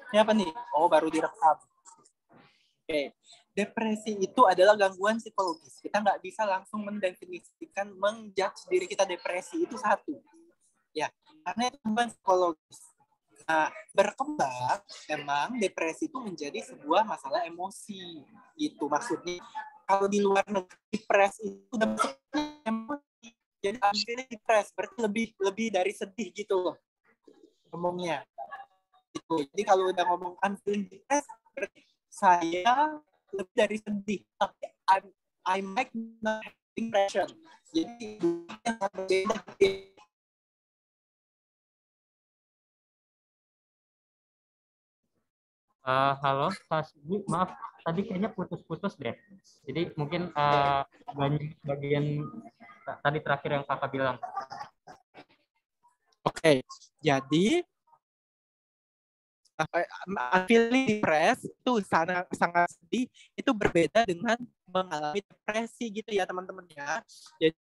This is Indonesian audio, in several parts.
Ini apa nih? Oh, baru direkam. Oke. Depresi itu adalah gangguan psikologis. Kita nggak bisa langsung mendefinisikan, menjudge diri kita depresi itu satu. Ya, karena itu gangguan psikologis. Nah, berkembang emang depresi itu menjadi sebuah masalah emosi. Gitu maksudnya. Kalau di luar negeri depresi itu udah masuk emosi. Jadi akhirnya depresi berarti lebih dari sedih gitu loh ngomongnya. Gitu. Jadi kalau udah ngomong I'm feeling depressed, berarti saya lebih dari sedih. Tapi I might not have depression. Jadi yang berbeda. Halo, Kak Sugi, maaf tadi kayaknya putus-putus deh. Jadi mungkin bagian tadi terakhir yang Kakak bilang. Oke, jadi feeling depressed itu sangat sedih, itu berbeda dengan mengalami depresi gitu ya teman-teman ya. Jadi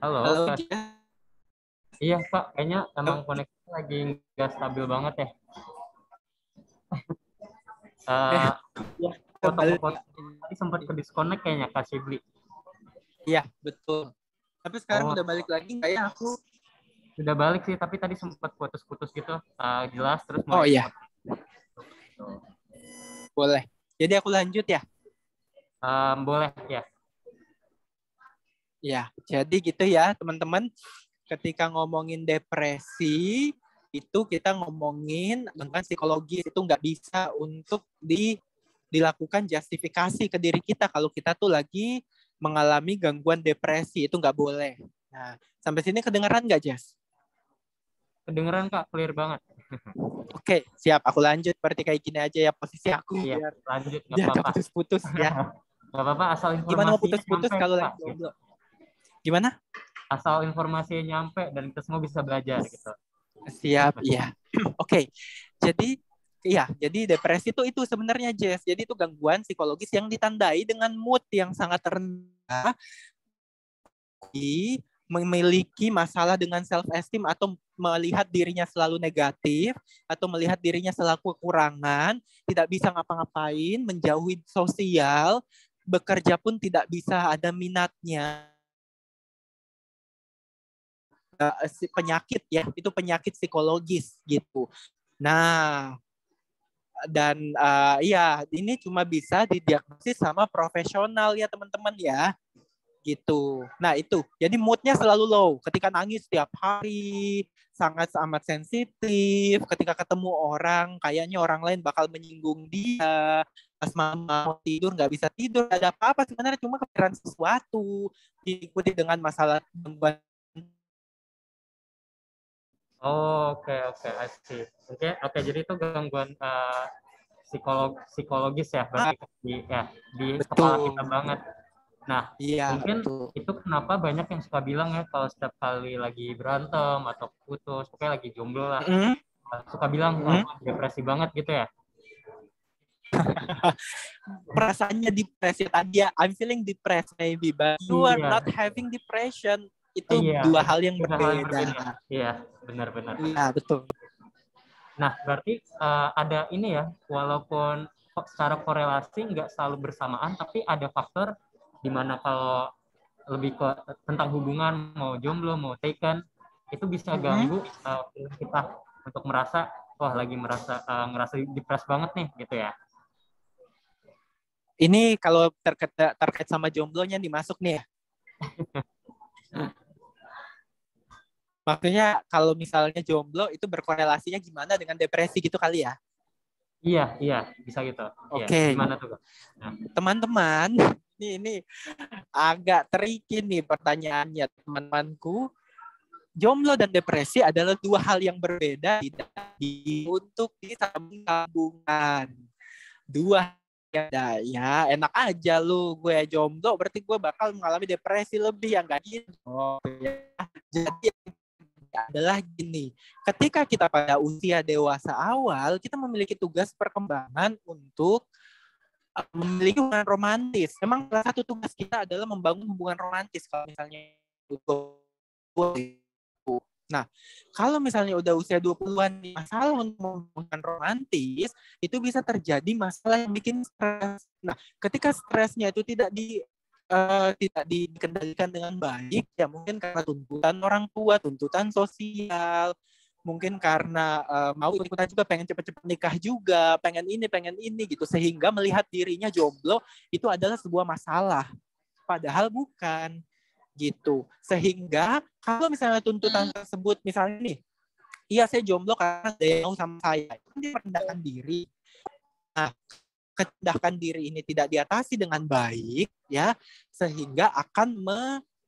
Halo, halo Kak. Iya, Kak, kayaknya emang koneksi lagi nggak stabil banget ya. eh, Eh, ya, kembali. foto-foto tadi sempat ke disconnect kayaknya Kak Shibli. Iya betul. Tapi sekarang Oh, udah balik lagi nggak ya aku? sudah balik sih, tapi tadi sempat putus-putus gitu. Jelas terus Oh mulai iya, dipotong. Gitu. boleh. Jadi aku lanjut ya. Boleh ya. Ya, jadi gitu ya teman-teman. Ketika ngomongin depresi, itu kita ngomongin tentang psikologis. Itu nggak bisa untuk dilakukan justifikasi ke diri kita kalau kita tuh lagi mengalami gangguan depresi. Itu nggak boleh. Nah, sampai sini kedengaran nggak, Jess? Kedengeran Kak, clear banget. Oke, siap. Aku lanjut. Berarti kayak gini aja ya posisi aku Iya, biar lanjut nggak jangan apa-apa. putus-putus ya. Nggak apa-apa, asal Gimana mau informasinya putus-putus nyampe kalau lagi Kak. Gitu. jomblo? Gimana? Asal informasinya nyampe dan kita semua bisa belajar gitu. Siap, iya. Oke. Jadi jadi depresi itu sebenarnya Jess. Jadi itu gangguan psikologis yang ditandai dengan mood yang sangat rendah, memiliki masalah dengan self esteem atau melihat dirinya selalu negatif atau melihat dirinya selalu kekurangan, tidak bisa ngapa-ngapain, menjauhi sosial, bekerja pun tidak bisa ada minatnya. Penyakit ya, itu penyakit psikologis gitu. Nah, dan iya ini cuma bisa didiagnosis sama profesional ya teman-teman ya gitu. Nah itu jadi moodnya selalu low ketika nangis setiap hari, sangat amat sensitif ketika ketemu orang, kayaknya orang lain bakal menyinggung dia, pas mama mau tidur nggak bisa tidur, gak ada apa-apa sebenarnya, cuma kepikiran sesuatu, diikuti dengan masalah gangguan. Oh, oke, oke, I see. Oke, jadi itu gangguan psikologis ya, berarti di kepala Betul, kita banget. Nah, iya mungkin betul. itu kenapa banyak yang suka bilang ya kalau setiap kali lagi berantem atau putus, pokoknya lagi jomblo lah, Mm suka bilang, oh, -hmm. depresi banget gitu ya. Perasaannya depresi tadi ya, I'm feeling depressed maybe, but you are Iya, not having depression. Itu iya, dua hal yang udah hal yang berbeda. berbeda. Iya, benar-benar. Iya, betul. Nah, berarti ada ini ya, walaupun secara korelasi nggak selalu bersamaan, tapi ada faktor di mana kalau lebih ke tentang hubungan, mau jomblo, mau taken, itu bisa ganggu kita untuk merasa, wah lagi ngerasa depres banget nih, gitu ya. Ini kalau terkait sama jomblonya dimasuk nih ya. Maksudnya kalau misalnya jomblo itu berkorelasinya gimana dengan depresi gitu kali ya? Iya, iya, bisa gitu. Iya, Oke, gimana tuh, Kak? Nah, teman-teman, ini agak tricky nih pertanyaannya teman-temanku. Jomblo dan depresi adalah dua hal yang berbeda untuk disambung-sambungkan. Dua ya, ya enak aja lu, gue jomblo berarti gue bakal mengalami depresi lebih, yang gak gitu. Oh, ya. Jadi adalah gini. Ketika kita pada usia dewasa awal, kita memiliki tugas perkembangan untuk memiliki hubungan romantis. Memang salah satu tugas kita adalah membangun hubungan romantis. Kalau misalnya nah, kalau misalnya udah usia 20-an masalah untuk hubungan romantis, itu bisa terjadi masalah yang bikin stres. Nah, ketika stresnya itu tidak dikendalikan dengan baik, ya mungkin karena tuntutan orang tua, tuntutan sosial, mungkin karena mau ikutan juga, pengen cepat-cepat nikah juga, pengen ini gitu, sehingga melihat dirinya jomblo itu adalah sebuah masalah, padahal bukan gitu. Sehingga kalau misalnya tuntutan tersebut misalnya nih, iya saya jomblo karena ada yang mau sama saya, itu kan dia merendahkan diri. Nah, merendahkan diri ini tidak diatasi dengan baik, ya, sehingga akan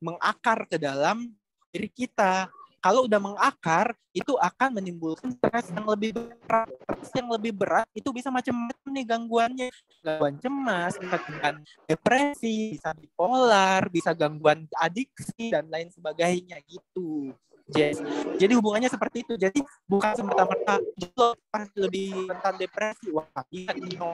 mengakar ke dalam diri kita. Kalau udah mengakar, itu akan menimbulkan stres yang lebih berat. Stres yang lebih berat itu bisa macam-macam nih gangguannya. Gangguan cemas, bisa gangguan depresi, bisa bipolar, bisa gangguan adiksi, dan lain sebagainya gitu. Jadi hubungannya seperti itu. Jadi bukan semata-mata lebih rentan depresi. Wah, iya gitu.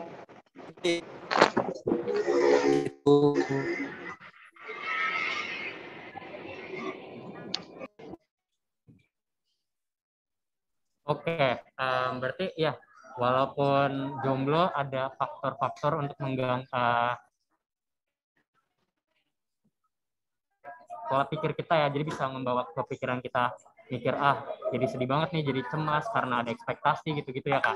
Oke, berarti ya walaupun jomblo ada faktor-faktor untuk mengganggu pola pikir kita ya, jadi bisa membawa ke pikiran kita mikir jadi sedih banget nih, jadi cemas karena ada ekspektasi gitu-gitu ya Kak.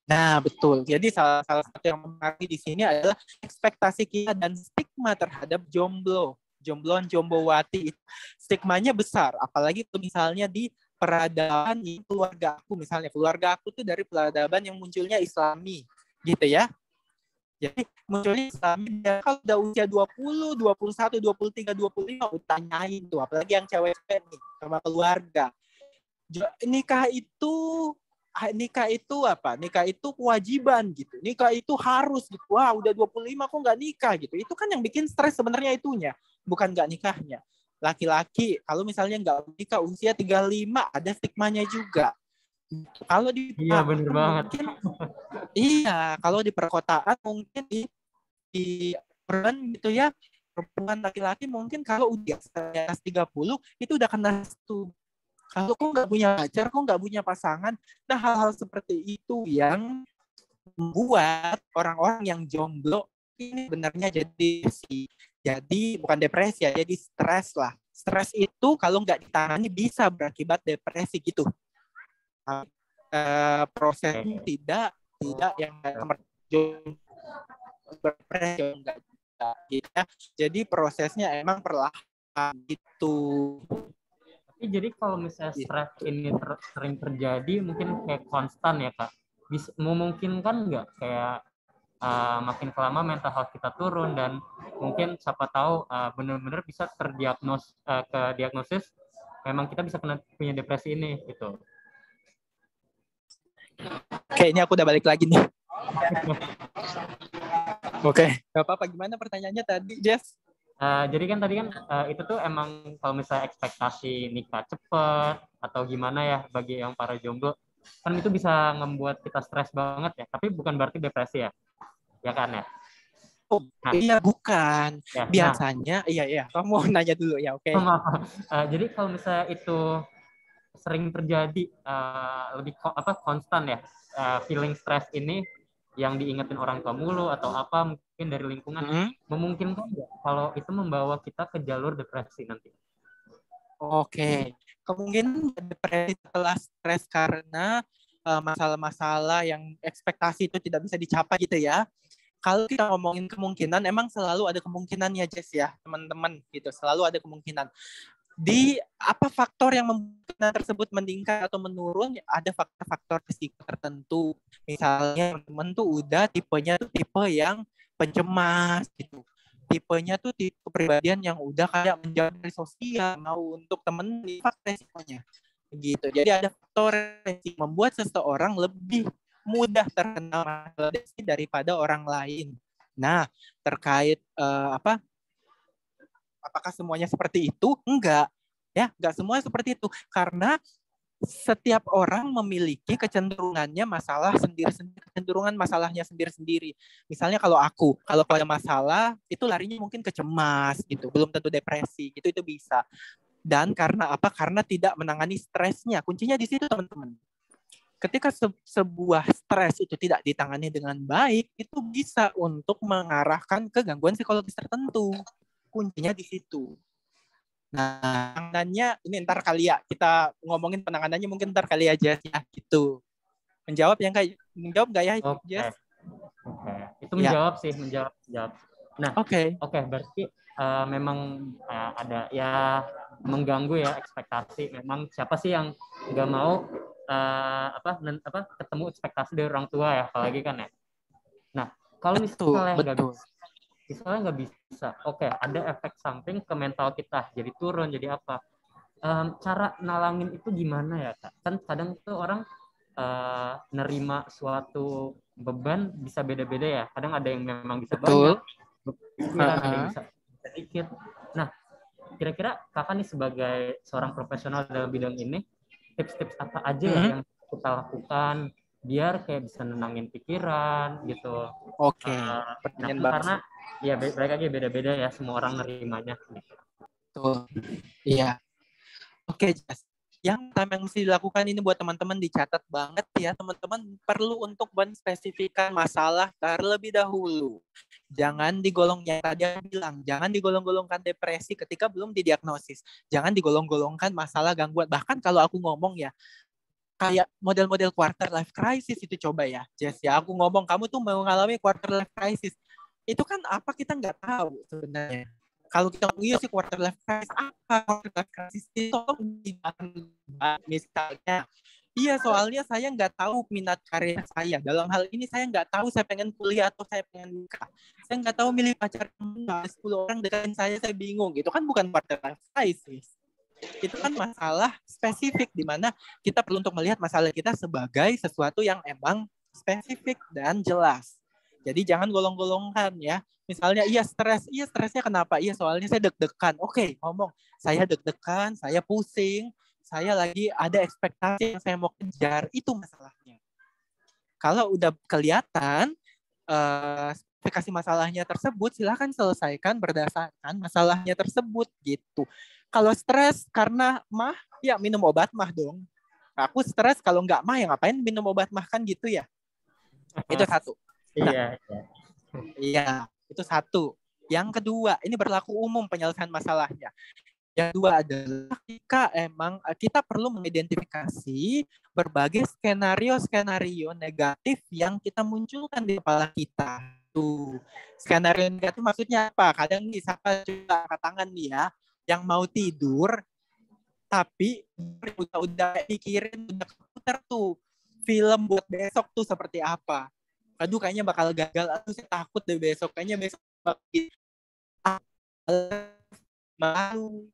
Nah, betul. Jadi salah satu yang menarik di sini adalah ekspektasi kita dan stigma terhadap jomblo. Jombloan, jombowati, stigmanya besar. Apalagi itu misalnya di peradaban keluarga aku. Misalnya keluarga aku tuh dari peradaban yang munculnya Islami. Gitu ya. Jadi munculnya Islami, kalau udah usia 20, 21, 23, 25, udah tanyain tuh. Apalagi yang cewek-cewek nih, sama keluarga. Nikah itu apa? Nikah itu kewajiban gitu. Nikah itu harus gitu. Wah, udah 25 kok nggak nikah gitu. Itu kan yang bikin stres sebenarnya itunya, bukan nggak nikahnya. Laki-laki kalau misalnya nggak nikah usia 35 ada stigmanya juga. Kalau di Iya, bener banget. Mungkin, iya, kalau di perkotaan mungkin di urban gitu ya, perempuan laki-laki mungkin kalau udah atas 30 itu udah kena tuh. Kalau kok nggak punya pacar, kok nggak punya pasangan. Nah, hal-hal seperti itu yang membuat orang-orang yang jomblo ini sebenarnya jadi bukan depresi ya, jadi stres lah. Stres itu kalau nggak ditangani bisa berakibat depresi gitu. Prosesnya tidak yang depresi enggak gitu. Jadi prosesnya emang perlahan gitu. Tapi jadi kalau misalnya stres ini sering terjadi, mungkin kayak konstan ya Kak, memungkinkan nggak kayak makin kelama mental health kita turun, dan mungkin siapa tahu benar-benar bisa ke diagnosis memang kita bisa punya depresi ini gitu. Kayaknya aku udah balik lagi nih. Oke, gak apa-apa. Gimana pertanyaannya tadi, Jess? Jadi kan tadi kan itu tuh emang kalau misalnya ekspektasi nikah cepet atau gimana ya bagi yang para jomblo, kan itu bisa membuat kita stres banget ya. Tapi bukan berarti depresi ya kan ya? Oh, iya bukan. Ya, Biasanya, iya. Kamu mau nanya dulu ya, oke. Jadi kalau misalnya itu sering terjadi lebih konstan ya, feeling stress ini yang diingetin orang tua mulu atau apa mungkin dari lingkungan, memungkinkan nggak kalau itu membawa kita ke jalur depresi nanti? Oke, kemungkinan depresi setelah stres karena masalah-masalah yang ekspektasi itu tidak bisa dicapai gitu ya. Kalau kita ngomongin kemungkinan, emang selalu ada kemungkinannya, Jess ya, teman-teman gitu. Selalu ada kemungkinan. Di apa faktor yang membuat tersebut meningkat atau menurun? Ada faktor-faktor risiko tertentu. Misalnya teman tuh udah tipenya tuh tipe yang pencemas gitu. Tipenya tuh tipe kepribadian yang udah kayak menjauh dari sosial, mau untuk temen faktor resikonya gitu. Jadi ada faktor resiko membuat seseorang lebih mudah terkena masalah depresi daripada orang lain. Nah, terkait apakah semuanya seperti itu? Enggak. Ya, nggak semua seperti itu. Karena setiap orang memiliki kecenderungannya masalah sendiri-sendiri, kecenderungan masalahnya sendiri-sendiri. Misalnya kalau ada masalah, itu larinya mungkin ke cemas gitu, belum tentu depresi, gitu itu bisa. Dan karena apa? Karena tidak menangani stresnya. Kuncinya di situ, teman-teman. Ketika sebuah stres itu tidak ditangani dengan baik, itu bisa untuk mengarahkan ke gangguan psikologis tertentu. Kuncinya di situ. Nah, penanganannya ini ntar kali ya, kita ngomongin penanganannya mungkin ntar kali aja ya gitu. Menjawab nggak ya, Oke. Jess? Oke. Itu Ya. menjawab. Nah, Oke. Berarti memang ada ya mengganggu ya ekspektasi. Memang siapa sih yang nggak mau ketemu ekspektasi dari orang tua ya, apalagi kan ya. Nah, kalau Betul. misalnya nggak bisa, oke, ada efek samping ke mental kita, jadi turun, jadi apa? Cara nalangin itu gimana ya, Kak? Kan kadang tuh orang nerima suatu beban bisa beda-beda ya. Kadang ada yang memang bisa Betul. banyak, ada yang bisa sedikit. Nah, kira-kira kakak nih sebagai seorang profesional dalam bidang ini, tips-tips apa aja ya yang kita lakukan biar kayak bisa nenangin pikiran gitu. Oke. Karena ya mereka aja beda-beda ya, semua orang nerimanya. Betul. Iya. Oke, Jas. Yang pertama yang mesti dilakukan ini buat teman-teman dicatat banget ya, teman-teman perlu untuk menspesifikkan masalah terlebih dahulu. Jangan digolongnya, tadi yang bilang, jangan digolong-golongkan depresi ketika belum didiagnosis. Jangan digolong-golongkan masalah gangguan. Bahkan kalau aku ngomong ya, kayak model-model quarter life crisis itu coba ya, Jess ya, aku ngomong kamu tuh mengalami quarter life crisis. Itu kan apa kita nggak tahu sebenarnya. Kalau kita ngomong iya sih quarter life crisis, apa quarter life crisis itu misalnya, iya soalnya saya nggak tahu minat karir saya. Dalam hal ini saya nggak tahu saya pengen kuliah atau saya pengen nikah. Saya nggak tahu milih pacar 10 orang deketin saya bingung. Itu kan bukan quarter life crisis. Itu kan masalah spesifik di mana kita perlu untuk melihat masalah kita sebagai sesuatu yang emang spesifik dan jelas. Jadi jangan golong-golongkan ya. Misalnya stresnya kenapa? Iya soalnya saya deg-degan. Oke, ngomong. Saya deg-degan, saya pusing, saya lagi ada ekspektasi yang saya mau kejar. Itu masalahnya. Kalau udah kelihatan spesifikasi masalahnya tersebut, silahkan selesaikan berdasarkan masalahnya tersebut gitu. Kalau stres karena mah, ya minum obat mah dong. Aku stres kalau nggak mah ya ngapain minum obat mah kan gitu ya. Itu satu. Nah, iya, itu satu. Yang kedua, ini berlaku umum penyelesaian masalahnya. Yang kedua adalah ketika emang kita perlu mengidentifikasi berbagai skenario-skenario negatif yang kita munculkan di kepala kita. Tuh. Skenario negatif maksudnya apa? Kadang nih, siapa coba angkat tangan nih ya, yang mau tidur, tapi udah mikirin, udah keputar tuh film buat besok tuh seperti apa. Aduh kayaknya bakal gagal, aduh saya takut deh besok, kayaknya besok malu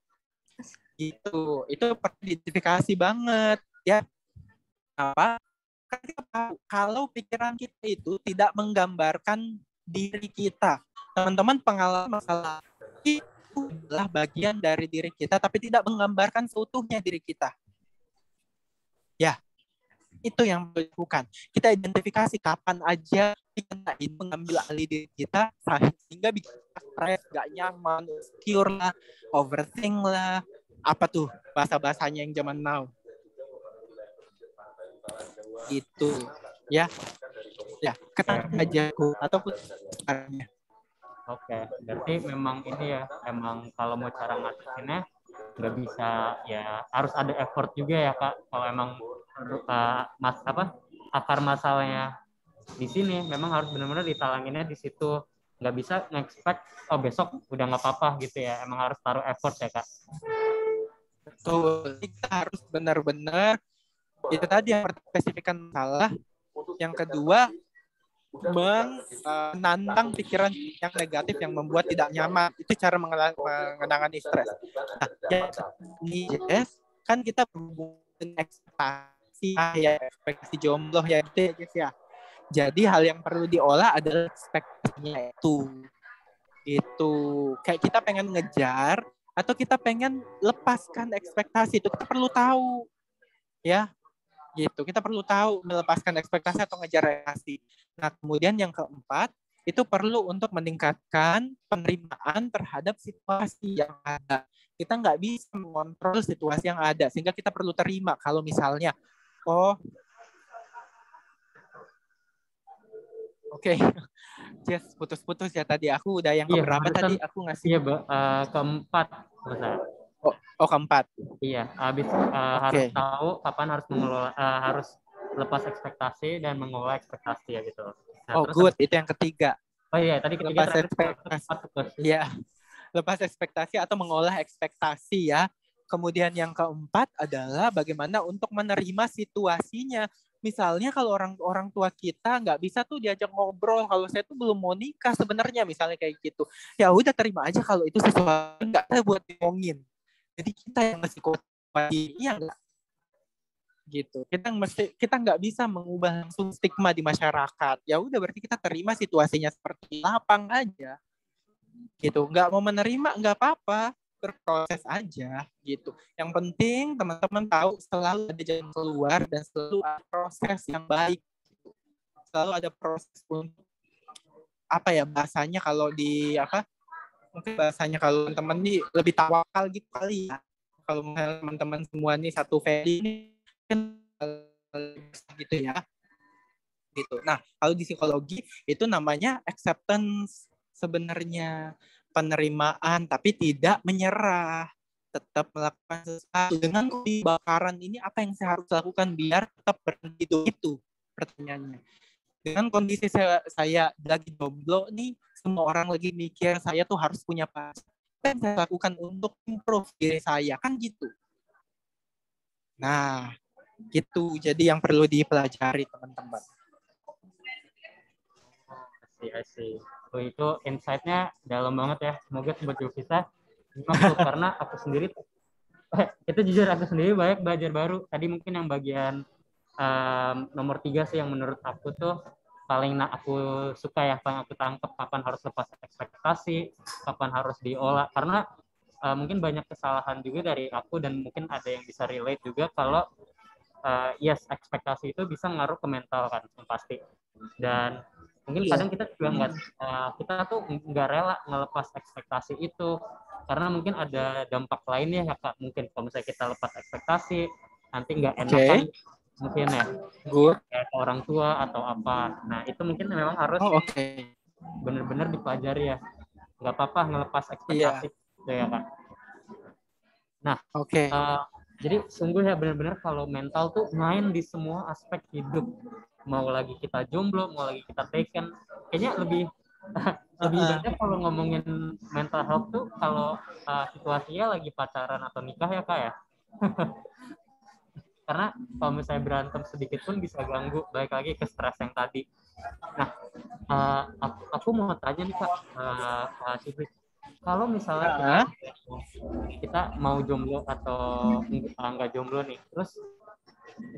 gitu. Itu identifikasi banget ya. Apa? Kalau pikiran kita itu tidak menggambarkan diri kita, teman-teman, pengalaman masalah itu adalah bagian dari diri kita, tapi tidak menggambarkan seutuhnya diri kita. Ya, itu yang dilakukan. Kita identifikasi kapan aja kita ini mengambil alih diri kita sehingga bikin stres, gak nyaman, insecure lah, overthink lah, apa tuh bahasa-bahasanya yang zaman now. Gitu ya ketat aja ataupun caranya. Oke, berarti memang ini ya, emang kalau mau cara ngatasinnya nggak bisa ya, harus ada effort juga ya Kak. Kalau emang akar masalahnya di sini, memang harus benar-benar ditalanginnya di situ. Nggak bisa nge-expect besok udah nggak apa-apa gitu ya. Emang harus taruh effort ya Kak. Betul, kita harus benar-benar itu tadi yang spesifikkan masalah. Yang kedua, menantang pikiran yang negatif yang membuat tidak nyaman. Itu cara menangani stres. Nah, ini kan kita berhubungan dengan ekspektasi jomblo ya guys ya. Jadi hal yang perlu diolah adalah ekspektasinya itu. Kayak kita pengen ngejar atau kita pengen lepaskan ekspektasi, itu kita perlu tahu, ya, gitu. Kita perlu tahu melepaskan ekspektasi atau ngejar reaksi. Nah, kemudian yang keempat, itu perlu untuk meningkatkan penerimaan terhadap situasi yang ada. Kita nggak bisa mengontrol situasi yang ada, sehingga kita perlu terima kalau misalnya, oke. Yes, putus-putus ya tadi. Aku udah yang keberapa tadi? Aku ngasih. Iya, keempat. Keempat. Iya, habis harus tahu kapan harus mengelola, harus lepas ekspektasi dan mengelola ekspektasi ya gitu. Nah, good. Itu yang ketiga. Oh iya, tadi ketiga lepas ekspektasi. Iya, lepas ekspektasi atau mengolah ekspektasi ya. Kemudian yang keempat adalah bagaimana untuk menerima situasinya. Misalnya kalau orang tua kita nggak bisa tuh diajak ngobrol, kalau saya tuh belum mau nikah sebenarnya, misalnya kayak gitu. Ya udah terima aja kalau itu sesuatu nggak ada buat diomongin. Jadi kita yang mesti kuat, iya nggak? Gitu. Kita nggak bisa mengubah langsung stigma di masyarakat. Ya udah berarti kita terima situasinya seperti lapang aja. Gitu. Nggak mau menerima nggak apa-apa, berproses aja gitu. Yang penting teman-teman tahu selalu ada jalan keluar dan selalu ada proses yang baik. Gitu. Selalu ada proses untuk apa ya bahasanya kalau di apa? Mungkin bahasanya kalau teman-teman nih lebih tawakal gitu kali ya. Kalau teman-teman semua nih satu value ini kan gitu ya. Gitu. Nah, kalau di psikologi itu namanya acceptance sebenarnya, penerimaan tapi tidak menyerah, tetap melakukan sesuatu. Dengan kebakaran ini apa yang saya harus lakukan biar tetap berhenti itu pertanyaannya. Dengan kondisi saya lagi jomblo nih, semua orang lagi mikir saya tuh harus punya pacar. Apa yang saya lakukan untuk improve diri saya kan gitu. Nah, gitu. Jadi yang perlu dipelajari teman-teman. I see. Itu insight-nya dalam banget ya. Semoga Sobat Jovisa karena aku sendiri itu jujur aku sendiri banyak belajar baru. Tadi mungkin yang bagian nomor 3 sih yang menurut aku tuh paling aku suka ya, paling aku tangkap kapan harus lepas ekspektasi, kapan harus diolah. Karena mungkin banyak kesalahan juga dari aku dan mungkin ada yang bisa relate juga kalau yes, ekspektasi itu bisa ngaruh ke mental kan, pasti. Dan mungkin kadang kita juga kita tuh nggak rela ngelepas ekspektasi itu karena mungkin ada dampak lainnya ya Kak. Mungkin kalau misalnya kita lepas ekspektasi nanti nggak enakan mungkin ya kayak orang tua atau apa. Nah itu mungkin memang harus benar-benar dipelajari ya. Nggak apa-apa ngelepas ekspektasi gitu ya Kak. Nah jadi sungguh ya benar-benar kalau mental tuh main di semua aspek hidup. Mau lagi kita jomblo, mau lagi kita taken, kayaknya lebih banyak kalau ngomongin mental health tuh kalau situasinya lagi pacaran atau nikah ya Kak ya. Karena kalau misalnya berantem sedikit pun bisa ganggu, balik lagi ke stres yang tadi. Nah, aku mau tanya nih Kak, kalau misalnya kita mau jomblo atau nggak jomblo nih, terus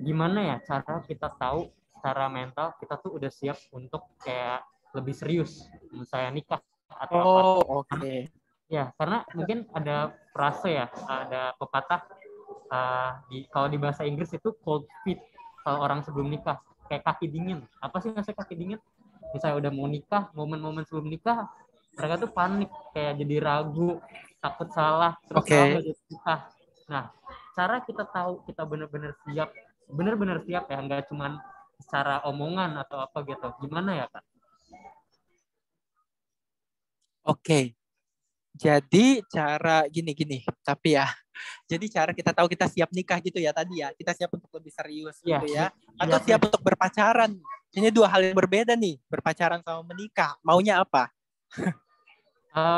gimana ya cara kita tahu secara mental kita tuh udah siap untuk kayak lebih serius misalnya nikah atau apa? Ya karena mungkin ada frase ya, ada pepatah kalau di bahasa Inggris itu cold feet kalau orang sebelum nikah, kayak kaki dingin. Apa sih maksudnya kaki dingin? Misalnya udah mau nikah, momen-momen sebelum nikah mereka tuh panik, kayak jadi ragu, takut salah, terus malah nggak jadi nikah. Nah, cara kita tahu kita benar-benar siap ya, nggak cuma secara omongan atau apa gitu. Gimana ya Kak? Jadi cara gini, tapi ya. Jadi cara kita tahu kita siap nikah gitu ya tadi ya. Kita siap untuk lebih serius gitu ya. Atau siap untuk berpacaran. Ini dua hal yang berbeda nih. Berpacaran sama menikah. Maunya apa?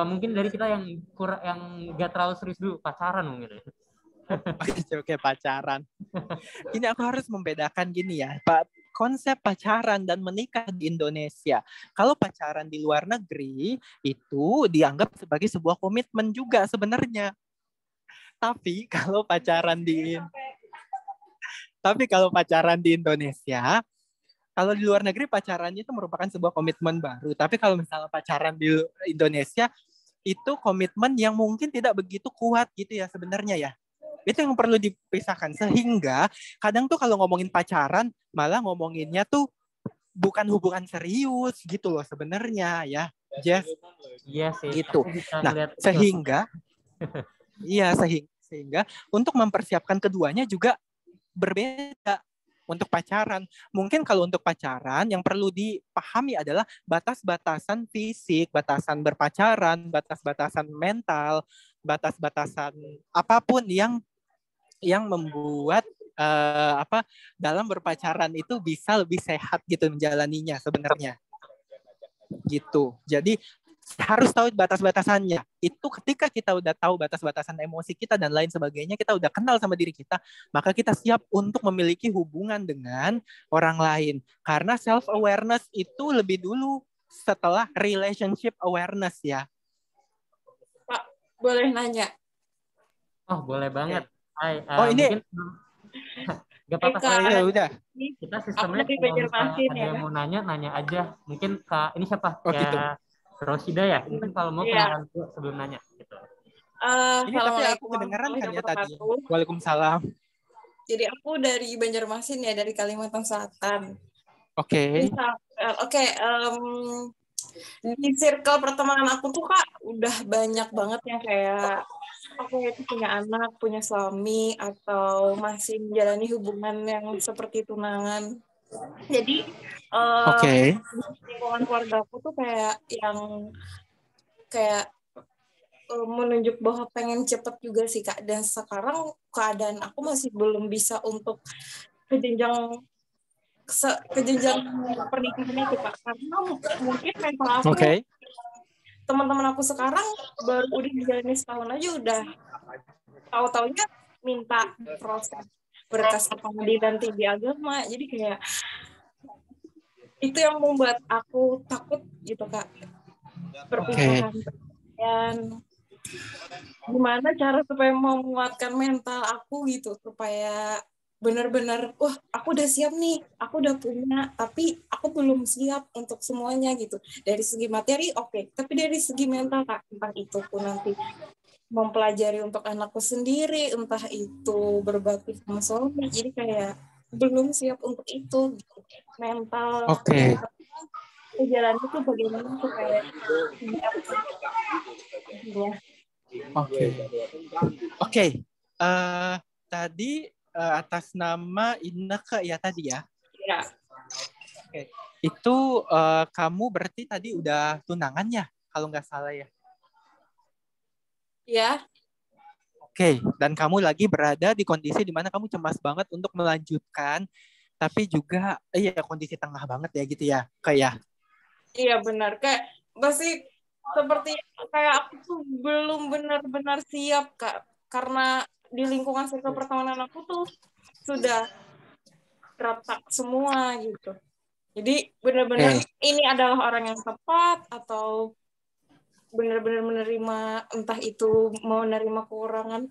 Mungkin dari kita yang nggak terlalu serius dulu, pacaran mungkin. Oke, pacaran. Ini aku harus membedakan gini ya, Pak. Konsep pacaran dan menikah di Indonesia. Kalau pacaran di luar negeri itu dianggap sebagai sebuah komitmen juga sebenarnya. Tapi kalau pacaran di Indonesia, kalau di luar negeri pacarannya itu merupakan sebuah komitmen baru. Tapi kalau misalnya pacaran di Indonesia itu komitmen yang mungkin tidak begitu kuat gitu ya sebenarnya ya. Itu yang perlu dipisahkan. Sehingga kadang tuh kalau ngomongin pacaran, malah ngomonginnya tuh bukan hubungan serius gitu loh sebenarnya ya. Jess. Iya sih. Gitu. Nah, sehingga iya sehingga untuk mempersiapkan keduanya juga berbeda. Untuk pacaran, mungkin kalau untuk pacaran yang perlu dipahami adalah batas-batasan fisik, batasan berpacaran, batas-batasan mental, batas-batasan apapun yang membuat dalam berpacaran itu bisa lebih sehat gitu menjalaninya sebenarnya. Gitu. Jadi harus tahu batas-batasannya. Itu ketika kita udah tahu batas-batasan emosi kita dan lain sebagainya, kita udah kenal sama diri kita, maka kita siap untuk memiliki hubungan dengan orang lain. Karena self-awareness itu lebih dulu setelah relationship awareness ya. Pak, boleh nanya? Oh, boleh banget. Hai, ini mungkin gak apa-apa. Ya udah. Kita sistemnya kalau misalnya ada yang mau nanya aja. Mungkin Kak, ini siapa? Gitu. Rosida ya? Mungkin kalau mau kenalan dulu sebelum nanya. Gitu. Ini tapi aku kedengeran kan ya tadi. Waalaikumsalam. Jadi aku dari Banjarmasin ya, dari Kalimantan Selatan. Oke. Di circle pertemanan aku tuh Kak, udah banyak banget yang kayak aku itu punya anak, punya suami, atau masih menjalani hubungan yang seperti tunangan. Jadi lingkungan keluarga aku tuh kayak yang menunjuk bahwa pengen cepet juga sih Kak. Dan sekarang keadaan aku masih belum bisa untuk ke jenjang pernikahan itu Kak. Karena mungkin mental aku, teman-teman aku sekarang baru udah menjalani setahun aja udah tahu-taunya minta proses berkas ke pengadilan tinggi agama. Jadi kayak itu yang membuat aku takut gitu Kak, perpisahan. Dan gimana cara supaya menguatkan mental aku gitu, supaya benar-benar aku udah siap nih, aku udah punya, tapi aku belum siap untuk semuanya gitu. Dari segi materi oke, tapi dari segi mental Kak, entah itu pun nanti mempelajari untuk anakku sendiri, entah itu berbakti sama suami, jadi kayak belum siap untuk itu gitu. Mental jalan itu bagaimana supaya tadi atas nama Inneke ya tadi ya? Iya. Itu kamu berarti tadi udah tunangan ya? Kalau nggak salah ya? Iya. Dan kamu lagi berada di kondisi di mana kamu cemas banget untuk melanjutkan, tapi juga kondisi tengah banget ya gitu ya, kayak. Iya benar, kayak pasti seperti kayak aku tuh belum benar-benar siap Kak, karena di lingkungan circle pertemanan aku tuh sudah retak semua gitu. Jadi benar-benar ini adalah orang yang tepat atau benar-benar menerima, entah itu mau menerima kekurangan,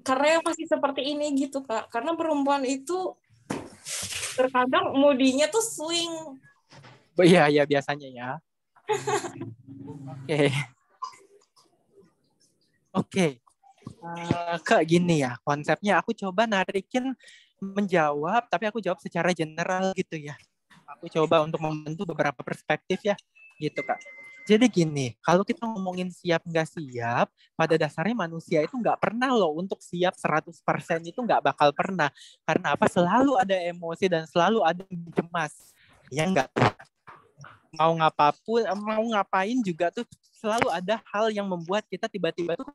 karena yang masih seperti ini gitu Kak. Karena perempuan itu terkadang moodinya tuh swing. Iya biasanya ya. Oke. Kayak gini ya konsepnya, aku coba narikin menjawab, tapi aku jawab secara general gitu ya. Aku coba untuk membantu beberapa perspektif ya, gitu Kak. Jadi gini, kalau kita ngomongin siap nggak siap, pada dasarnya manusia itu nggak pernah loh untuk siap 100% itu nggak bakal pernah. Karena apa? Selalu ada emosi dan selalu ada yang cemas. Ya nggak? Mau ngapain juga tuh selalu ada hal yang membuat kita tiba-tiba tuh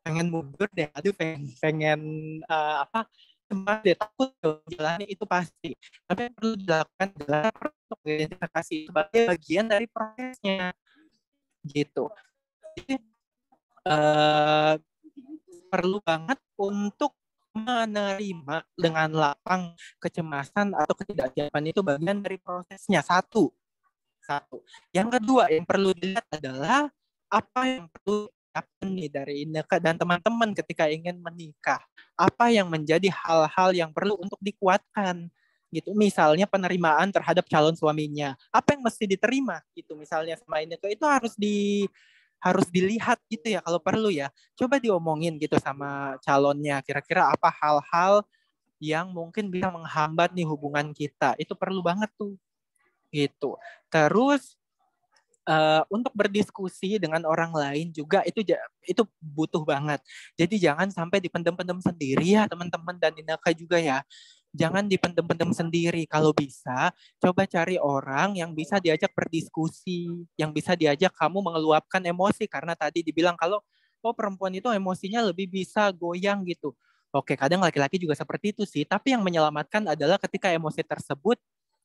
pengen mundur deh, pengen cemas deh, takut menjalani itu pasti. Tapi yang perlu dilakukan adalah untuk identifikasi sebagai bagian dari prosesnya, gitu. Jadi perlu banget untuk menerima dengan lapang kecemasan atau ketidaksiapan itu bagian dari prosesnya. Satu. Yang kedua yang perlu dilihat adalah apa yang perlu nih dari Inneke dan teman-teman ketika ingin menikah. Apa yang menjadi hal-hal yang perlu untuk dikuatkan gitu. Misalnya penerimaan terhadap calon suaminya. Apa yang mesti diterima gitu. Misalnya sama Inneke itu harus dilihat gitu ya kalau perlu ya. Coba diomongin gitu sama calonnya. Kira-kira apa hal-hal yang mungkin bisa menghambat nih hubungan kita. Itu perlu banget tuh. Gitu. Terus untuk berdiskusi dengan orang lain juga itu butuh banget. Jadi jangan sampai dipendem-pendem sendiri ya teman-teman dan Inaka juga ya. Jangan dipendem-pendem sendiri. Kalau bisa, coba cari orang yang bisa diajak berdiskusi, yang bisa diajak kamu mengeluapkan emosi. Karena tadi dibilang kalau perempuan itu emosinya lebih bisa goyang gitu. Oke, kadang laki-laki juga seperti itu sih. Tapi yang menyelamatkan adalah ketika emosi tersebut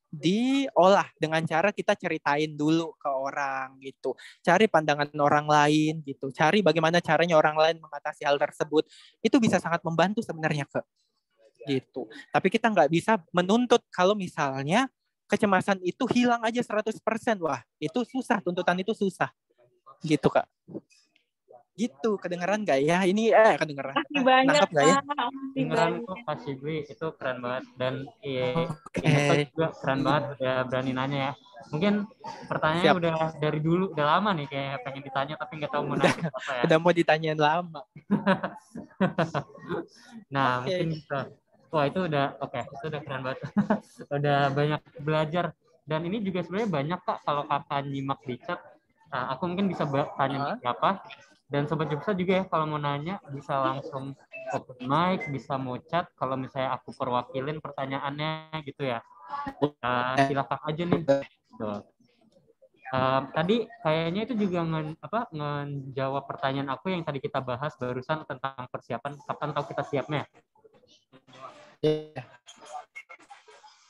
diolah dengan cara kita ceritain dulu ke orang gitu. Cari pandangan orang lain gitu. Cari bagaimana caranya orang lain mengatasi hal tersebut. Itu bisa sangat membantu sebenarnya, Kak. Gitu. Tapi kita nggak bisa menuntut kalau misalnya kecemasan itu hilang aja 100%. Wah, itu susah. Tuntutan itu susah. Gitu, Kak. Gitu, kedengeran nggak ya? Ini kedengeran. Makasih banyak, nangkep nggak ya? Kedengeran kok Kak Shibli, itu keren banget. Dan Inaka juga keren banget udah berani nanya ya. Mungkin pertanyaannya udah dari dulu, udah lama nih kayak pengen ditanya tapi nggak tahu mau nanya apa ya. Udah mau ditanyain lama. Nah, mungkin bisa. Wah, itu udah itu udah keren banget. Udah banyak belajar. Dan ini juga sebenarnya banyak Kak kalau Kakak nyimak di chat. Nah, aku mungkin bisa tanya berapa. Dan Sobat Jupsa juga ya, kalau mau nanya bisa langsung open mic, bisa mau chat. Kalau misalnya aku perwakilin pertanyaannya gitu ya. Silakan aja nih. Tuh. Tadi kayaknya itu juga ngejawab pertanyaan aku yang tadi kita bahas barusan tentang persiapan. Kapan tahu kita siapnya?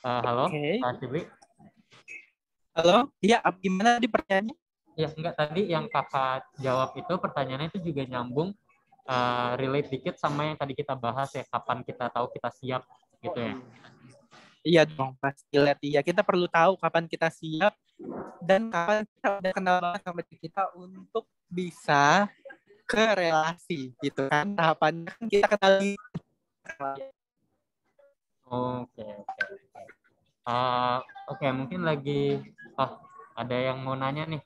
Halo, Pak Shibli. Halo, iya, gimana di pertanyaannya? Ya, enggak, tadi yang kakak jawab itu pertanyaannya itu juga nyambung, relate dikit sama yang tadi kita bahas ya, kapan kita tahu kita siap gitu ya. Iya dong, pasti lihat ya. Kita perlu tahu kapan kita siap dan kapan kita udah kenal banget sama kita untuk bisa ke relasi gitu kan. Tahapannya kan kita kenali. Oke, mungkin lagi ada yang mau nanya nih.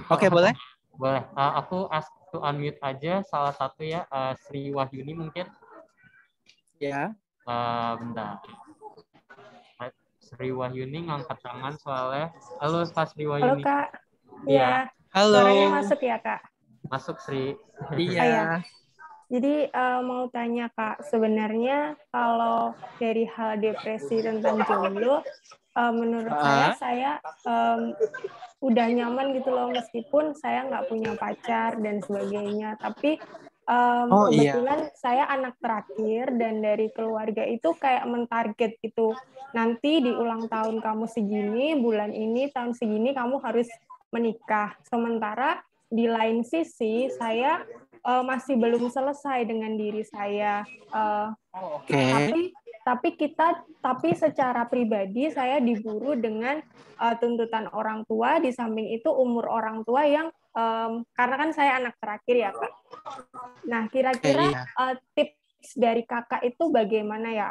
Oke, boleh? Boleh. Aku ask to unmute aja salah satu ya, Sri Wahyuni mungkin. Ya. Bentar. Sri Wahyuni ngangkat tangan soalnya. Halo Kak Sri Wahyuni. Halo Kak. Iya. Halo. Suaranya masuk ya Kak? Masuk Sri. Iya. Jadi mau tanya Kak, sebenarnya kalau dari hal depresi tentang jomblo, menurut saya udah nyaman gitu loh, meskipun saya nggak punya pacar dan sebagainya. Tapi kebetulan saya anak terakhir dan dari keluarga itu kayak mentarget gitu. Nanti di ulang tahun kamu segini, bulan ini, tahun segini kamu harus menikah. Sementara di lain sisi saya masih belum selesai dengan diri saya. Tapi secara pribadi saya diburu dengan tuntutan orang tua. Di samping itu umur orang tua yang karena kan saya anak terakhir ya Kak. Nah kira-kira tips dari Kakak itu bagaimana ya?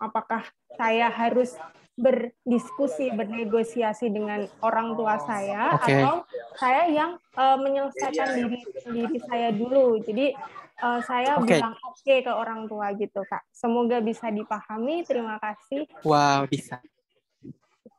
Apakah saya harus berdiskusi, bernegosiasi dengan orang tua saya, atau saya yang menyelesaikan diri saya dulu? Jadi saya bilang oke ke orang tua gitu Kak. Semoga bisa dipahami. Terima kasih. Wow, bisa.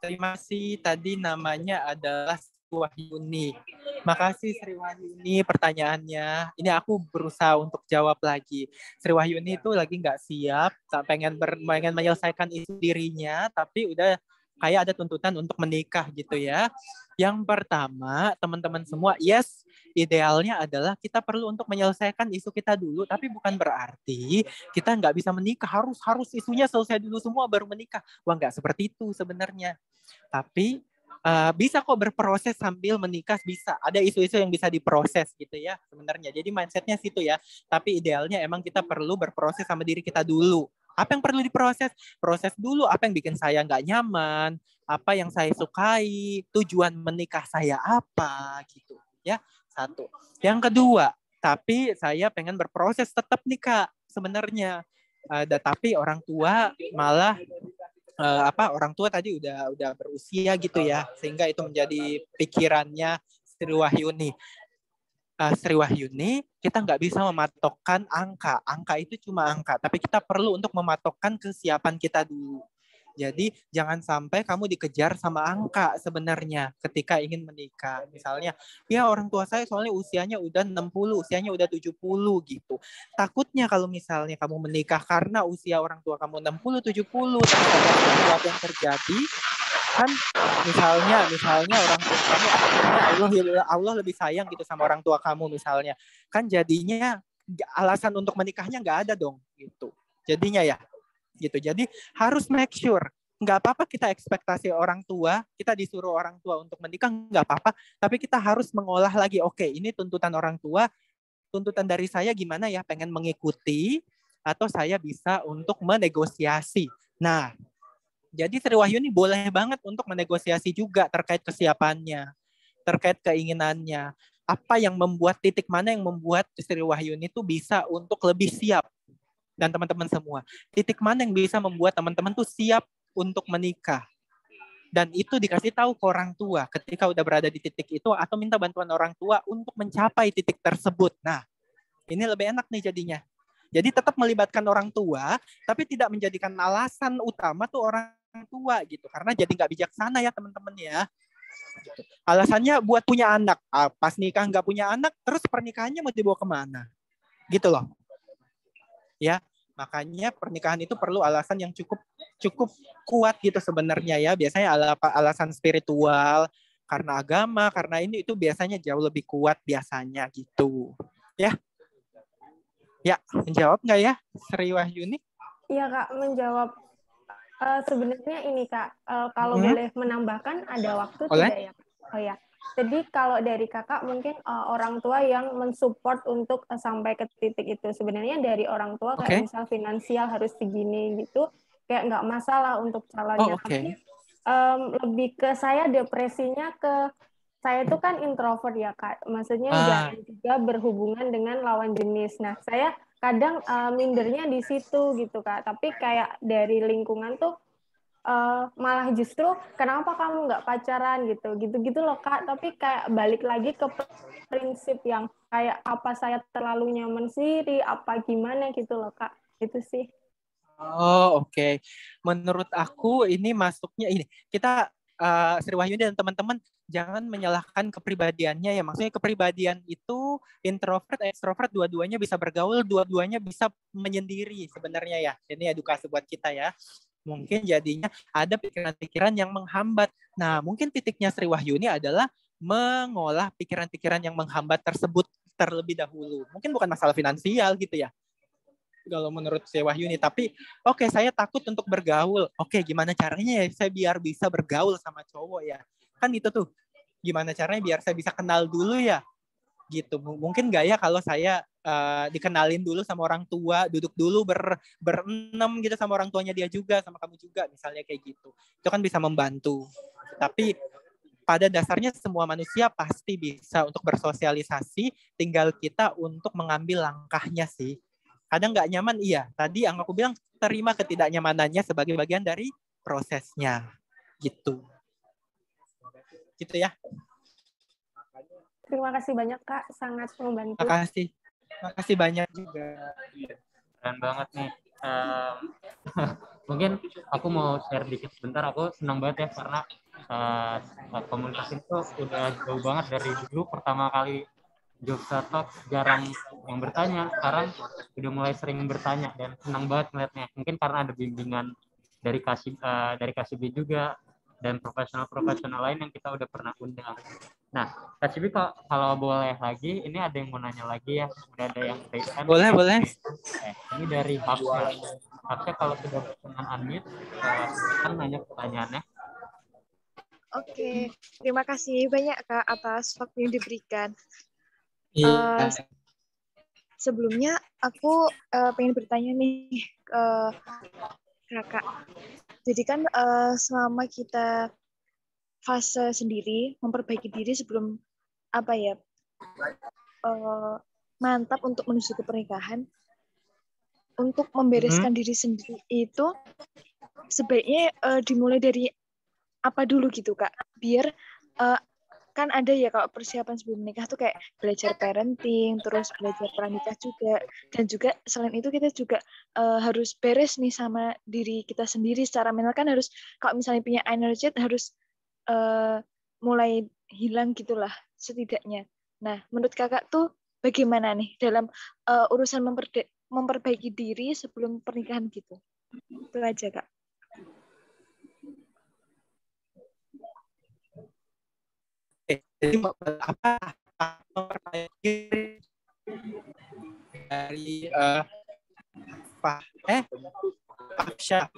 Terima kasih. Tadi namanya adalah Sri Wahyuni. Makasih Sri Wahyuni pertanyaannya. Ini aku berusaha untuk jawab lagi. Sri Wahyuni itu lagi nggak siap, pengen menyelesaikan isu dirinya, tapi udah kayak ada tuntutan untuk menikah gitu ya. Yang pertama, teman-teman semua, yes, idealnya adalah kita perlu untuk menyelesaikan isu kita dulu, tapi bukan berarti kita nggak bisa menikah, harus isunya selesai dulu semua baru menikah. Wah, nggak seperti itu sebenarnya. Tapi bisa kok berproses sambil menikah, bisa. Ada isu-isu yang bisa diproses gitu ya sebenarnya. Jadi mindsetnya situ ya. Tapi idealnya emang kita perlu berproses sama diri kita dulu. Apa yang perlu diproses? Proses dulu apa yang bikin saya nggak nyaman, apa yang saya sukai, tujuan menikah saya apa gitu ya. Satu. Yang kedua, tapi saya pengen berproses tetap nih Kak sebenarnya. Tapi orang tua malah orang tua tadi udah berusia gitu ya, sehingga itu menjadi pikirannya Sri Wahyuni. Sri Wahyuni, kita nggak bisa mematokkan angka. Angka itu cuma angka, tapi kita perlu untuk mematokkan kesiapan kita dulu. Jadi jangan sampai kamu dikejar sama angka sebenarnya ketika ingin menikah. Misalnya, ya orang tua saya soalnya usianya udah 60, usianya udah 70 gitu. Takutnya kalau misalnya kamu menikah karena usia orang tua kamu 60, 70, terus ada sesuatu yang terjadi, kan misalnya orang tua kamu akhirnya Allah lebih sayang gitu sama orang tua kamu misalnya, kan jadinya alasan untuk menikahnya nggak ada dong gitu jadinya ya gitu. Jadi harus make sure, nggak apa-apa kita ekspektasi orang tua, kita disuruh orang tua untuk menikah, nggak apa-apa, tapi kita harus mengolah lagi, oke, ini tuntutan orang tua, tuntutan dari saya gimana ya, pengen mengikuti atau saya bisa untuk menegosiasi. Nah, jadi Sri Wahyuni boleh banget untuk menegosiasi juga terkait kesiapannya, terkait keinginannya. Apa yang membuat, titik mana yang membuat Sri Wahyuni itu bisa untuk lebih siap. Dan teman-teman semua, titik mana yang bisa membuat teman-teman tuh siap untuk menikah. Dan itu dikasih tahu ke orang tua ketika udah berada di titik itu, atau minta bantuan orang tua untuk mencapai titik tersebut. Nah, ini lebih enak nih jadinya. Jadi tetap melibatkan orang tua, tapi tidak menjadikan alasan utama tuh orang tua gitu. Karena jadi nggak bijaksana ya teman-teman ya. Gitu. Alasannya buat punya anak. Pas nikah nggak punya anak, terus pernikahannya mau dibawa kemana? Gitu loh. Ya, makanya pernikahan itu perlu alasan yang cukup kuat gitu sebenarnya ya. Biasanya alasan spiritual, karena agama, karena ini itu biasanya jauh lebih kuat biasanya gitu. Ya. Ya, menjawab nggak ya Sri Wahyuni? Iya Kak, menjawab. Sebenarnya ini Kak, kalau boleh menambahkan ada waktu tidak ya? Oh ya. Jadi kalau dari kakak mungkin orang tua yang mensupport untuk sampai ke titik itu. Sebenarnya dari orang tua kayak misal finansial harus segini gitu, kayak nggak masalah untuk calonnya. Tapi lebih ke saya depresinya ke saya itu kan introvert ya Kak. Maksudnya jarang juga berhubungan dengan lawan jenis. Nah saya kadang mindernya di situ gitu Kak. Tapi kayak dari lingkungan tuh malah justru kenapa kamu nggak pacaran gitu loh Kak. Tapi kayak balik lagi ke prinsip yang kayak apa saya terlalu nyaman sendiri, apa gimana gitu loh Kak. Itu sih. Oh oke. Menurut aku ini masuknya ini, kita Sri Wahyuni dan teman-teman jangan menyalahkan kepribadiannya ya. Maksudnya kepribadian itu introvert, extrovert, dua-duanya bisa bergaul, dua-duanya bisa menyendiri sebenarnya ya. Ini edukasi buat kita ya. Mungkin jadinya ada pikiran-pikiran yang menghambat. Nah, mungkin titiknya Sri Wahyuni adalah mengolah pikiran-pikiran yang menghambat tersebut terlebih dahulu. Mungkin bukan masalah finansial gitu ya, kalau menurut Sri Wahyuni. Tapi oke, saya takut untuk bergaul. Oke, gimana caranya ya saya biar bisa bergaul sama cowok ya? Kan itu tuh, gimana caranya biar saya bisa kenal dulu ya? Gitu. Mungkin nggak ya kalau saya dikenalin dulu sama orang tua, duduk dulu berenam gitu sama orang tuanya dia juga, sama kamu juga, misalnya kayak gitu. Itu kan bisa membantu. Tapi pada dasarnya semua manusia pasti bisa untuk bersosialisasi, tinggal kita untuk mengambil langkahnya sih. Kadang nggak nyaman, iya. Tadi yang aku bilang, terima ketidaknyamanannya sebagai bagian dari prosesnya. Gitu. Gitu ya. Terima kasih banyak Kak, sangat membantu. Makasih banyak juga. Keren banget nih. Mungkin aku mau share dikit sebentar. Aku senang banget ya karena komunikasi itu udah jauh banget dari dulu. Pertama kali Jogja Talk jarang yang bertanya, sekarang udah mulai sering bertanya dan senang banget melihatnya. Mungkin karena ada bimbingan dari KCB juga dan profesional lain yang kita udah pernah undang. Nah, KCB kalau boleh lagi, ini ada yang mau nanya lagi ya. Udah ada yang raise-an. Boleh. Ini dari Hafsa. Hafsa kalau sudah berkenan unmute, silakan nanya pertanyaannya. Oke, terima kasih banyak Kak atas waktu yang diberikan. Sebelumnya aku pengen bertanya nih ke Kakak. Jadi kan selama kita fase sendiri, memperbaiki diri sebelum mantap untuk menuju ke pernikahan, untuk membereskan diri sendiri itu sebaiknya dimulai dari apa dulu gitu Kak, biar kan ada ya kalau persiapan sebelum menikah tuh kayak belajar parenting, terus belajar pranikah juga, dan juga selain itu kita juga harus beres nih sama diri kita sendiri secara mental, kan harus kalau misalnya punya energi harus mulai hilang gitulah setidaknya. Nah, menurut kakak tuh bagaimana nih dalam urusan memperbaiki diri sebelum pernikahan gitu? Itu aja, Kak. Jadi apa memperbaiki dari Afsya.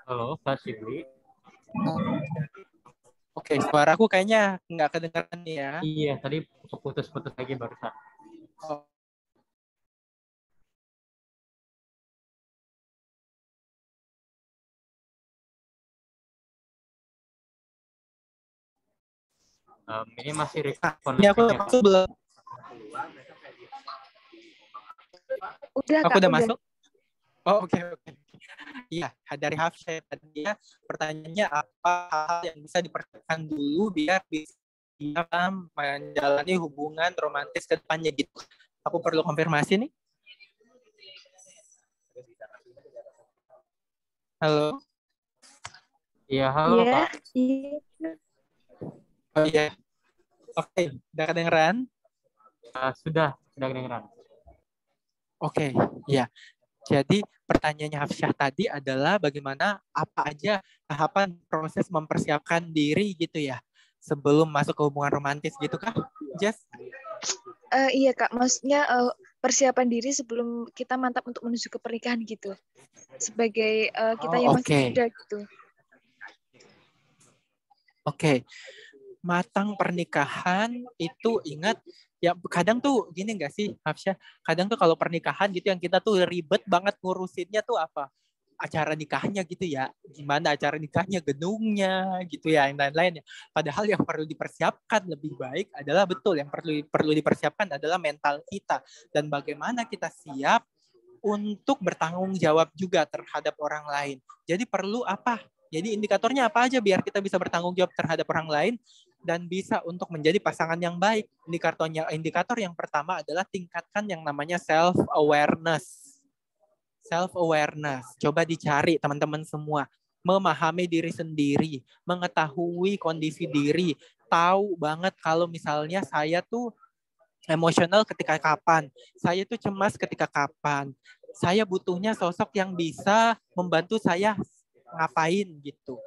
Halo, Kak Shibli. Oke, suaraku kayaknya nggak kedengaran ya. Iya, tadi putus-putus lagi barusan. Ini masih record. Ini aku masuk belum? Udah, aku Kak, udah masuk. Oh, oke. Iya, dari Hafsya tadi ya, pertanyaannya apa hal yang bisa diperhatikan dulu biar bisa menjalani hubungan romantis ke depannya gitu. Aku perlu konfirmasi nih. Halo. Iya, halo Pak. Iya. Oh iya. Oke, udah kedengeran? Sudah kedengeran. Oke, ya. Jadi pertanyaannya Hafsyah tadi adalah bagaimana apa aja tahapan proses mempersiapkan diri gitu ya sebelum masuk ke hubungan romantis gitu kah, Jess? Iya Kak, maksudnya persiapan diri sebelum kita mantap untuk menuju ke pernikahan gitu. Sebagai kita yang masih muda gitu. Oke. Matang pernikahan itu ingat ya kadang tuh gini nggak sih Hafsyah? Kadang tuh kalau pernikahan gitu yang kita tuh ribet banget ngurusinnya tuh apa? Acara nikahnya gitu ya. Gimana acara nikahnya, gedungnya gitu ya, yang lain-lainnya. Padahal yang perlu dipersiapkan lebih baik adalah betul yang perlu dipersiapkan adalah mental kita dan bagaimana kita siap untuk bertanggung jawab juga terhadap orang lain. Jadi perlu apa? Jadi indikatornya apa aja biar kita bisa bertanggung jawab terhadap orang lain dan bisa untuk menjadi pasangan yang baik. Indikator yang pertama adalah tingkatkan yang namanya self-awareness. Self-awareness. Coba dicari teman-teman semua. Memahami diri sendiri, mengetahui kondisi diri, tahu banget kalau misalnya saya tuh emosional ketika kapan, saya tuh cemas ketika kapan, saya butuhnya sosok yang bisa membantu saya ngapain gitu.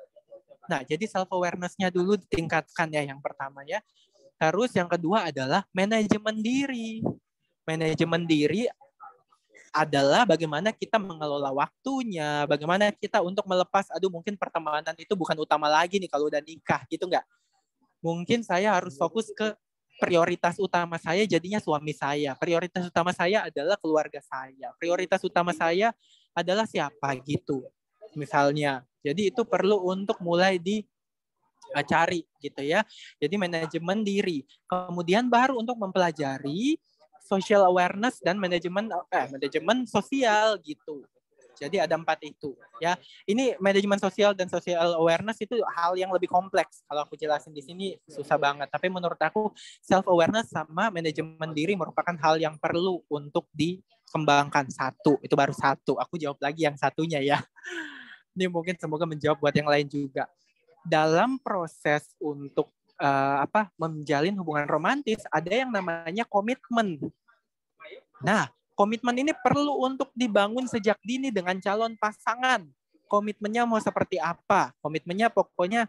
Nah, jadi self-awareness-nya dulu ditingkatkan ya yang pertama ya. Terus yang kedua adalah manajemen diri. Manajemen diri adalah bagaimana kita mengelola waktunya, bagaimana kita untuk melepas, mungkin pertemanan itu bukan utama lagi nih kalau udah nikah gitu nggak. Mungkin saya harus fokus ke prioritas utama saya jadinya suami saya. Prioritas utama saya adalah keluarga saya. Prioritas utama saya adalah siapa gitu. Misalnya. Jadi itu perlu untuk mulai dicari gitu ya. Jadi manajemen diri. Kemudian baru untuk mempelajari social awareness dan manajemen sosial gitu. Jadi ada 4 itu ya. Ini manajemen sosial dan social awareness itu hal yang lebih kompleks. Kalau aku jelasin di sini susah banget. Tapi menurut aku self awareness sama manajemen diri merupakan hal yang perlu untuk dikembangkan. Itu baru satu. Aku jawab lagi yang satunya ya. Ini mungkin semoga menjawab buat yang lain juga. Dalam proses untuk menjalin hubungan romantis ada yang namanya komitmen. Nah, komitmen ini perlu untuk dibangun sejak dini dengan calon pasangan. Komitmennya mau seperti apa? Komitmennya pokoknya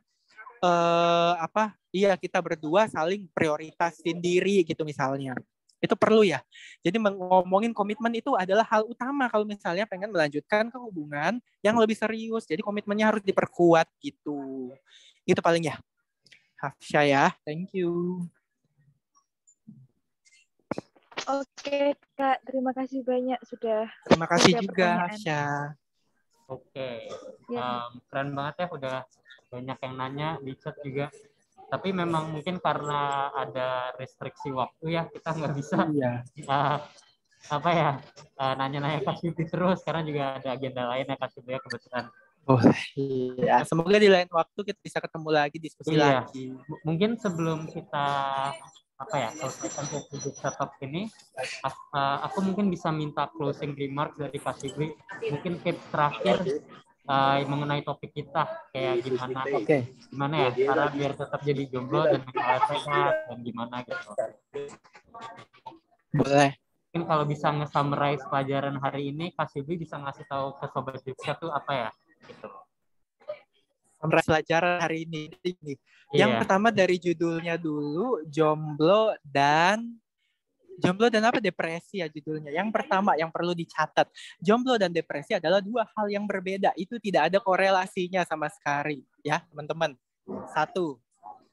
kita berdua saling prioritasin diri gitu misalnya. Itu perlu ya. Jadi ngomongin komitmen itu adalah hal utama kalau misalnya pengen melanjutkan ke hubungan yang lebih serius. Jadi komitmennya harus diperkuat gitu. Itu paling ya. Hafsyah ya. Thank you. Oke, Kak. Terima kasih banyak sudah. Terima kasih juga, Hafsyah. Oke. Keren banget ya udah banyak yang nanya di chat juga. Tapi memang mungkin karena ada restriksi waktu ya, kita nggak bisa nanya-nanya Kak Shibli terus, karena juga ada agenda lain ya Kak Shibli ya kebetulan. Ya, semoga di lain waktu kita bisa ketemu lagi, diskusi lagi. Mungkin sebelum kita selesaikan sesi talk ini, aku mungkin bisa minta closing remarks dari Kak Shibli, mungkin tips terakhir mengenai topik kita, kayak gimana ya cara biar tetap jadi jomblo dan mental sehat dan gimana gitu. Boleh. Mungkin kalau bisa nge-summarize pelajaran hari ini, Kak Shibli bisa ngasih tahu ke Sobat Jogja tuh apa ya? Gitu. Pelajaran hari ini. Yang pertama dari judulnya dulu, jomblo dan apa? Depresi ya judulnya. Yang pertama yang perlu dicatat, jomblo dan depresi adalah dua hal yang berbeda. Itu tidak ada korelasinya sama sekali, ya teman-teman. Satu.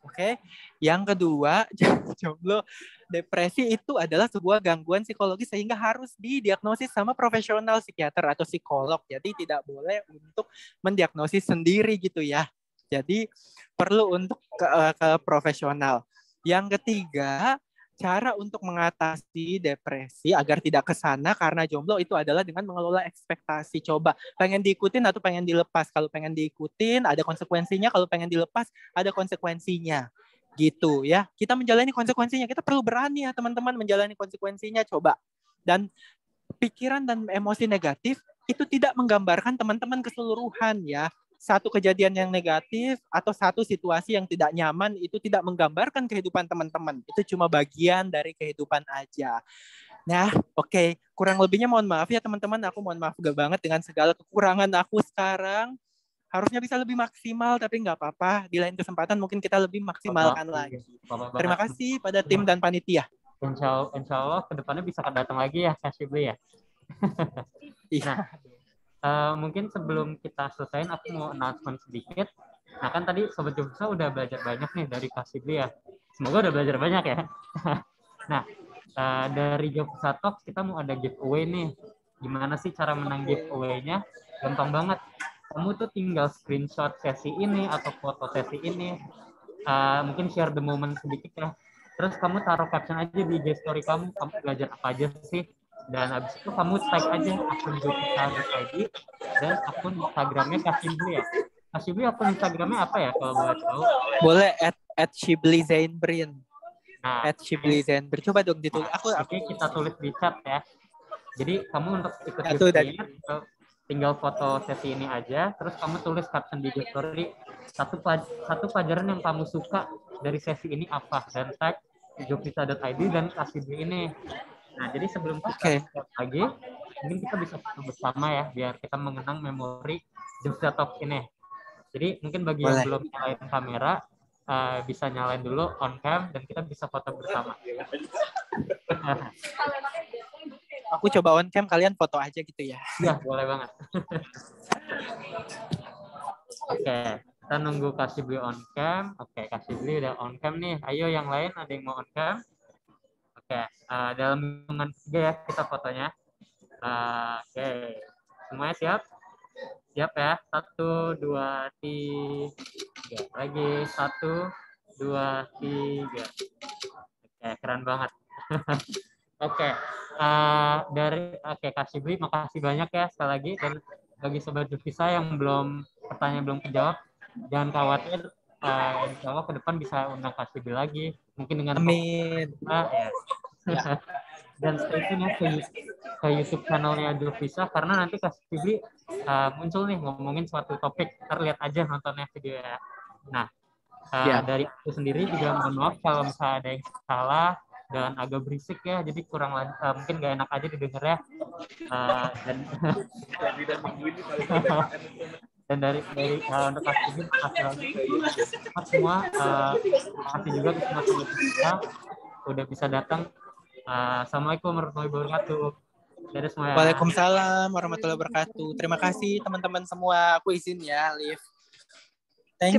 Oke. Yang kedua, jomblo depresi itu adalah sebuah gangguan psikologis sehingga harus didiagnosis sama profesional psikiater atau psikolog. Jadi tidak boleh untuk mendiagnosis sendiri gitu ya. Jadi perlu untuk ke profesional. Yang ketiga, cara untuk mengatasi depresi agar tidak ke sana karena jomblo itu adalah dengan mengelola ekspektasi. Coba pengen diikutin atau pengen dilepas. Kalau pengen diikutin ada konsekuensinya, kalau pengen dilepas ada konsekuensinya. Gitu ya. Kita menjalani konsekuensinya. Kita perlu berani ya teman-teman menjalani konsekuensinya. Coba. Dan pikiran dan emosi negatif itu tidak menggambarkan teman-teman keseluruhan ya. Satu kejadian yang negatif atau satu situasi yang tidak nyaman itu tidak menggambarkan kehidupan teman-teman. Itu cuma bagian dari kehidupan aja. Nah, oke. Kurang lebihnya mohon maaf ya teman-teman. Aku mohon maaf banget dengan segala kekurangan aku sekarang. Harusnya bisa lebih maksimal, tapi nggak apa-apa. Di lain kesempatan mungkin kita lebih maksimalkan lagi. Terima kasih pada tim dan panitia. Insya Allah kedepannya bisa datang lagi ya, Kak Shibli ya. Nah, mungkin sebelum kita selesaiin, aku mau announcement sedikit. Nah kan tadi Sobat Jogja udah belajar banyak nih dari Kak Shibli ya. Semoga udah belajar banyak ya. Nah, dari Jogja Talk kita mau ada giveaway nih. Gimana sih cara menang giveaway-nya? Gampang banget. Kamu tuh tinggal screenshot sesi ini atau foto sesi ini. Mungkin share the moment sedikit ya. Terus kamu taruh caption aja di IG story kamu belajar apa aja sih. Dan habis itu kamu tag aja akun jogja.id dan akun Instagramnya Kak Shibli ya. Kak Shibli akun Instagramnya apa ya kalau boleh tahu? Boleh @shiblizainbrin. Nah, @shiblizainbrin. Coba dong ditulis. Oke, kita tulis di chat ya. Jadi kamu untuk ikut giveaway tinggal foto sesi ini aja, terus kamu tulis caption di story satu pelajaran yang kamu suka dari sesi ini apa, dan tag jogja.id dan Kak Shibli ini. Nah, jadi sebelum kita lagi, mungkin kita bisa foto bersama ya, biar kita mengenang memori Jogja Talk ini. Jadi mungkin bagi yang belum nyalain kamera, bisa nyalain dulu on cam, dan kita bisa foto bersama. Aku coba on cam, kalian foto aja gitu ya. Iya, boleh banget. Oke, kita nunggu Kak Shibli on cam. Oke, Kak Shibli udah on cam nih. Ayo yang lain, ada yang mau on cam? Oke, dalam hitungan 3 ya kita fotonya. Oke, semuanya siap? Siap ya? 1, 2, 3. Lagi 1, 2, 3. Oke, keren banget. Oke, Kak Shibli, makasih banyak ya sekali lagi. Dan bagi Sobat Jogja yang pertanyaan belum terjawab, jangan khawatir. Insya Allah ke depan bisa undang Kak Shibli lagi. Mungkin dengan amin. Ya. Dan stay tune ya ke YouTube channelnya Jogja, karena nanti Kak Shibli muncul nih ngomongin suatu topik. Terlihat aja nontonnya video ya. Nah, dari aku sendiri juga mohon maaf kalau misalnya ada yang salah dan agak berisik ya, jadi kurang mungkin nggak enak aja didengar ya. Dan dari untuk Kak Shibli, makasih lagi semua. Makasih juga ke semua teman kita udah bisa datang. Assalamualaikum warahmatullahi wabarakatuh. Dadah semuanya. Waalaikumsalam warahmatullahi wabarakatuh. Terima kasih teman-teman semua. Aku izin ya, Liv. Thank